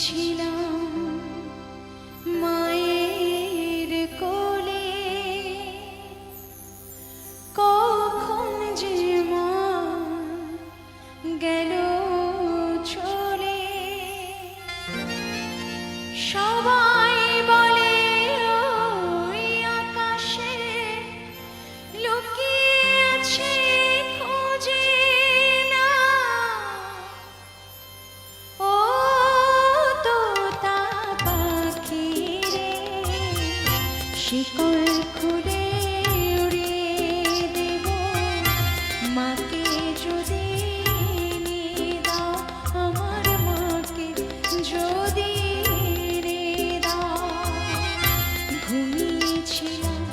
ছিলাম মায়ের কোলে, কখন যে মা গেল চলে। সবাই বলে ওই আকাশে লুকিয়ে আছে, খোঁজে না ও তোতা পাখি রে, শিকল খুলে উড়িয়ে দেব মাকে যদি নিয়ে দাও, আমার মাকে যদি নিয়ে দাও। ঘুমিয়েছিলাম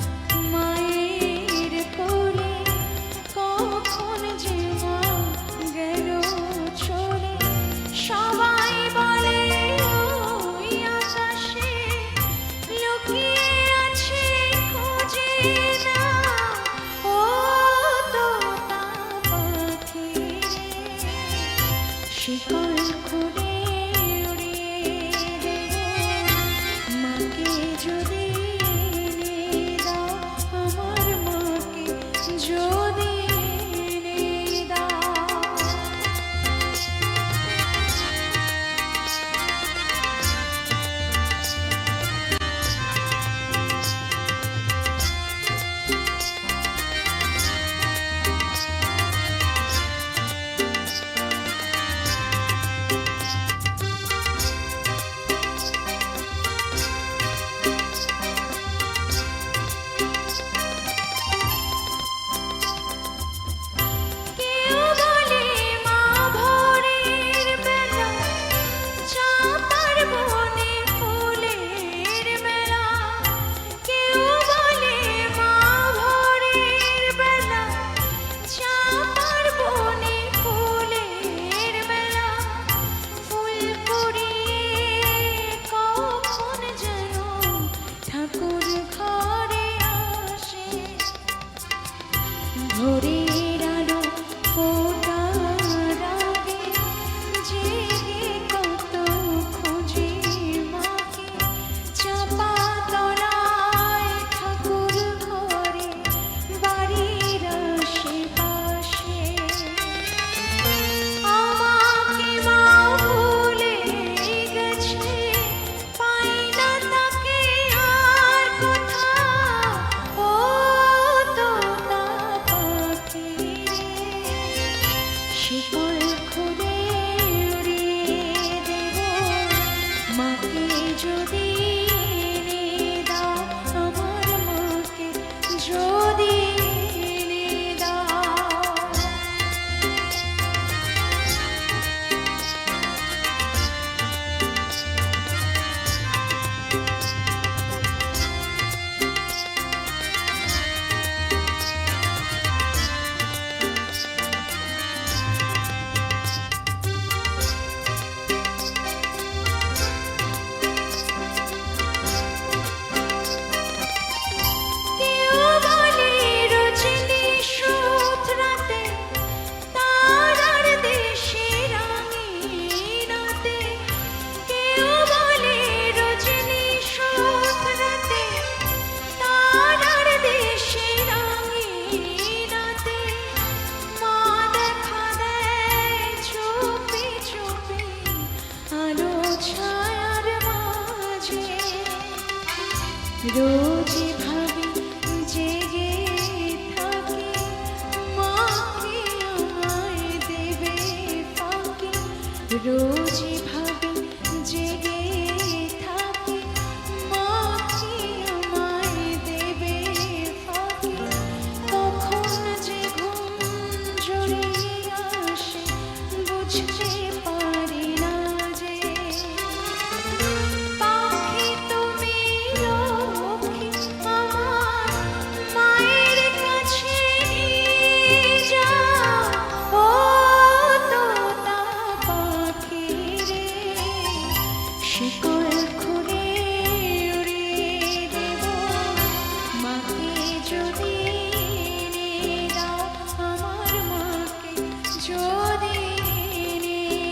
মায়ের কোলে, কখন যে মা গেল চলে। সবাই বলে ওই আকাশে লুকিয়ে আছে, খোঁজে না ও তোতা পাখি রে, শিকল খুলে উড়িয়ে দেব মাকে যদি নিয়ে দাও, আমার মাকে যদি নিয়ে দাও। কেউ বলে মা ভোরের বেলা, চাঁপার বনে ফুলের মেলা। কেউ বলে মা ভোরের বেলা, চাঁপার বনে ফুলের মেলা। ফুল কুড়িয়ে কখন যেন ঠাকুর ঘরে আসে, ভোরের আলো ফোটার আগে জেগে কত খুঁজি মাকে। চাপা তলায় ঠাকুর ঘরে বাড়ির আশেপাশে, আমাকে মা ভুলে গেছে, পাই না তাকে আর কোথাও ও তোতা পাখি রে, শিকল খুলে উড়িয়ে দেব মাকে যদি নিয়ে দাও, আমার মাকে যদি নিয়ে দাও। কেউ বলে রজনী সুধ রাতে, তারার দেশে রাঙিনাতে। কেউ বলে রজনী সুধ রাতে, তারার দেশে রাঙিনাতে। মা দেখা দেয় চুপি চুপি আলো ছায়ার মাঝে, রোজ ভাবি জেগে থাকি মাকে আমায় দেবে ফাঁকি। রোজ ভাবি জেগে থাকি মাকে আমায় দেবে ফাঁকি। কখন যে ঘুম জড়িয়ে আসে বুঝতে পারি না যে, পাখি তুমি লক্ষ্মী আমার মায়ের কাছে নিয়ে যাও ও তোতা পাখি রে, শিকল খুলে উড়িয়ে দেব মাকে যদি নিয়ে দাও, আমার মাকে যদি নিয়ে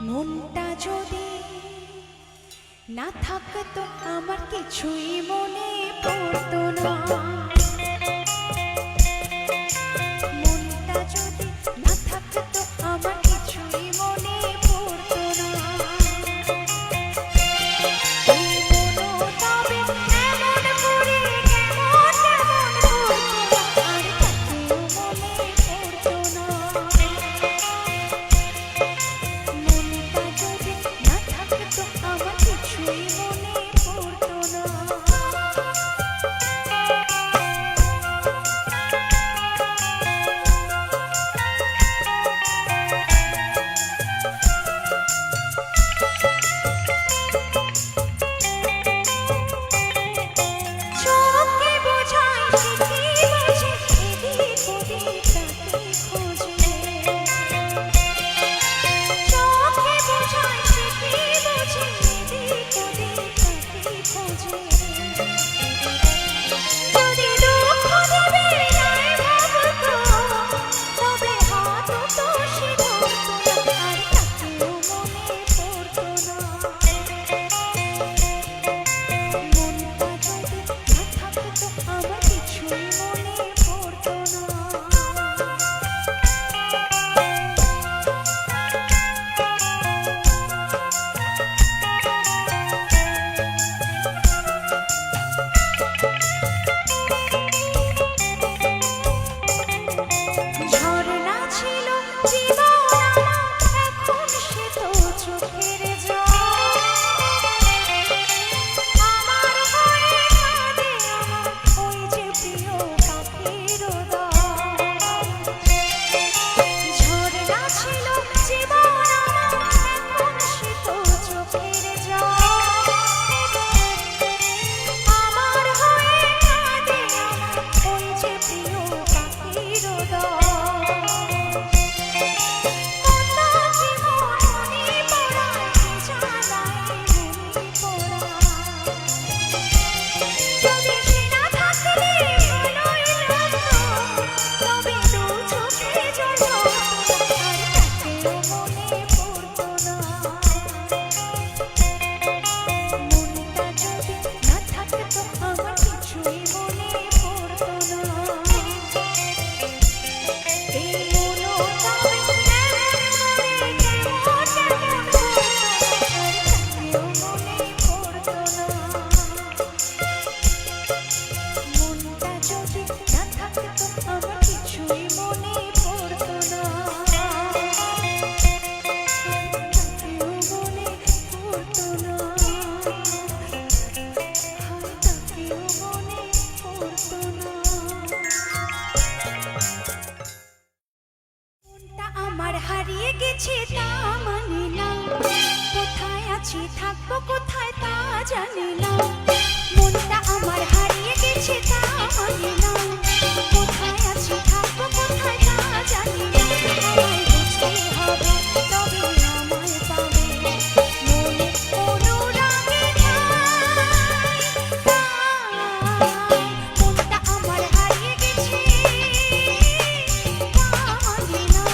মনটা যদি না থাকতো আমার কিছুই মনে পড়তো না। মনটা যদি না থাকতো আমার কিছুই মনে পড়তো না। এই মনও তবে এমন করে কেমন কেমন করতো আর তাকেও মনে পড়তো না। মনটা যদি না থাকতো আমার কিছুই মনে পড়তো না। চোখে বোঝায় সে কি বোঝে এদিক ওদিক তাকে খোঁজে। চোখে বোঝায় সে কি বোঝে এদিক ওদিক তাকে খোঁজে। যদি দুঃখ দেবে নাই ভাবতো তবে হাতও তো সে ধরতো না আর তাকেও মনে পড়তো না। মনটা যদি না থাকতো আমার কিছুই মনে পড়তো না। ঝরনা ছিল জীবন আমার, এখন সে তো চোখের জল। আমার হয়ে কাঁদে আমার ওই যে প্রিয় পাখির দল। ঝরনা ছিল জীবন আমার, এখন সে তো চোখের জল। আমার হয়ে কাঁদে আমার ওই যে প্রিয় পাখির দল। কত জীবন মনে পড়ায় কি জ্বালায় মনে পড়ায়। যদি সে না থাকলে ভালোই লাগতো তবে দু চোখে জল হতো আর তাকেও মনে পড়তো না। মনটা যদি না থাকতো আমার কিছুই মনে পড়তো না। এই মনও তবে এমন করে কেমন কেমন করতো আর তাকেও মনে পড়তো না। মনটা যদি না থাকতো আমার কিছুই মনে পড়তো না। তাকেও মনে পড়তো না। তাকেও মনে পড়তো না। মনটা আমার হারিয়ে গেছে তা মানি না। কোথায় আছি থাকবো কোথায় তা জানি না। মনটা আমার হারিয়ে গেছে তা মানি না। কোথায় আছি থাকবো কোথায় তা জানি না। আমায় বুঝতে হবে তবে আমায় পাবে। মনে অনুরাগে ঠাই ঠাই। মনটা আমার হারিয়ে গেছে তা মানি না।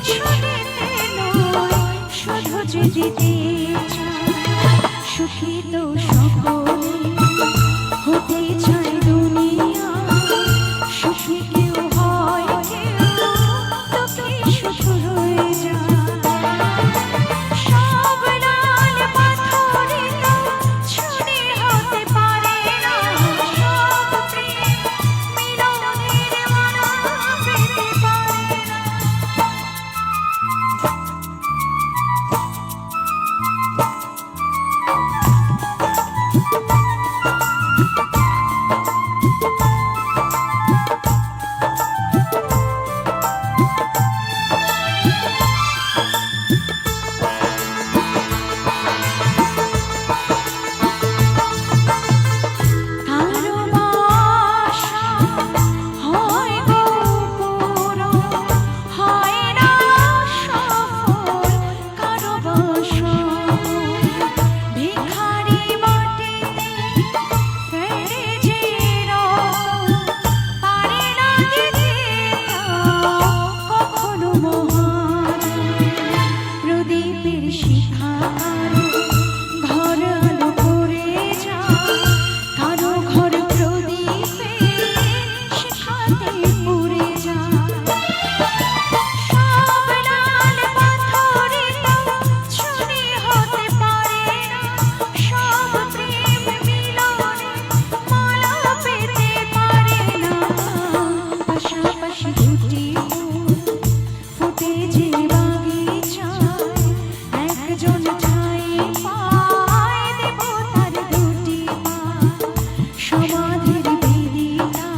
শুনিতে নয় শুধু যে দিতে চায় সুখী তো সকলে হতে চায় দুনিয়া সুখী কেউ হয় কেউ দুঃখী শুধু রয়ে যায় সব লাল পাথরে তো ছুরি হতে পারে না সব প্রেম মিলনের মালা পেতে পারে না কারো বাসা হয় গোপন হয় না সফল কারো বাসা ভিখারি মাটিতে ফেলে যে পারে না দিতে কখনো মহান প্রদীপের শিখা ঘর আলো করে যায় কারো ঘর প্রদীপে শিখাতে পুড়ে যায় সব লাল পাথরে তো ছুরি হতে পারে না সব প্রেম মিলনে মালা পেতে পারে না পাশাপাশি দুটি ফুল ফুটে যে বাগিচায় একজন ঠাই পায় দেব তার দুটি পা সমাধির বেদিকা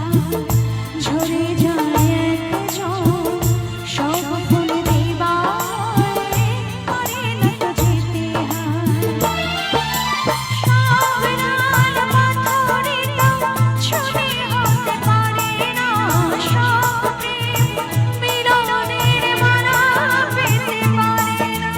ঝরে যায় একজন সব ফুল দেবায় পারে না তো যেতে হয় সব লাল পাথরে তো ছুরি হতে পারে না সব প্রেম মিলনের মালা পেতে পারে না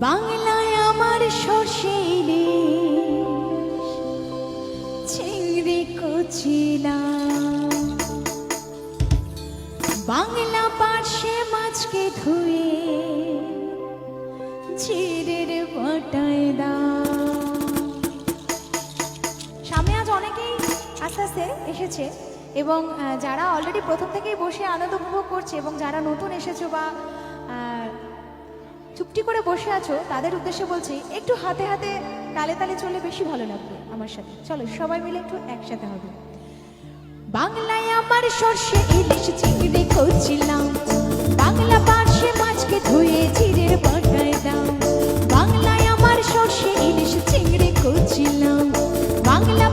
বাংলায় আমার সর্ষে ইলিশ চিংড়ি কচিলা বাংলা পার্শ্বে মাছকে ধুয়ে চিড়ের বাটায় দাও সামনে আজ অনেকেই আস্তে আস্তে এসেছে এবং যারা অলরেডি প্রথম থেকেই বসে আনন্দ উপভোগ করছে এবং যারা নতুন এসেছো বা চুপটি করে বসে আছো তাদের উদ্দেশ্যে বলছি একটু হাতে হাতে তালে তালে চলে বেশি ভালো লাগবে আমার সাথে চলো সবাই মিলে একটু একসাথে হবে বাংলায় আমার সর্ষে ইলিশ চিংড়ি কচিলাম বাংলা পার্শ্বে মাছকে ধুয়ে চিড়ের বাটায় দাও বাংলায় আমার সর্ষে ইলিশ চিংড়ি কচিলাম বাংলা